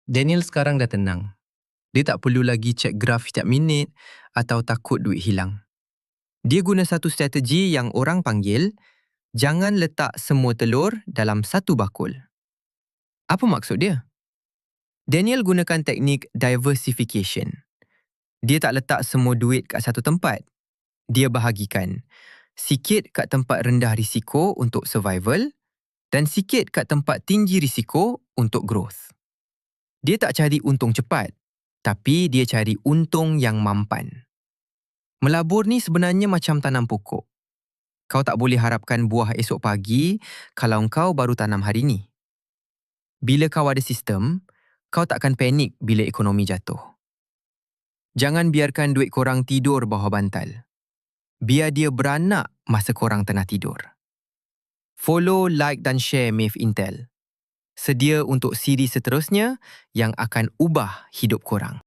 Daniel sekarang dah tenang. Dia tak perlu lagi cek graf setiap minit atau takut duit hilang. Dia guna satu strategi yang orang panggil, jangan letak semua telur dalam satu bakul. Apa maksud dia? Daniel gunakan teknik diversification. Dia tak letak semua duit kat satu tempat. Dia bahagikan. Sikit kat tempat rendah risiko untuk survival dan sikit kat tempat tinggi risiko untuk growth. Dia tak cari untung cepat, tapi dia cari untung yang mampan. Melabur ni sebenarnya macam tanam pokok. Kau tak boleh harapkan buah esok pagi kalau kau baru tanam hari ni. Bila kau ada sistem, kau takkan panik bila ekonomi jatuh. Jangan biarkan duit korang tidur bawah bantal. Biar dia beranak masa korang tengah tidur. Follow, like dan share Maeve Intel. Sedia untuk siri seterusnya yang akan ubah hidup korang.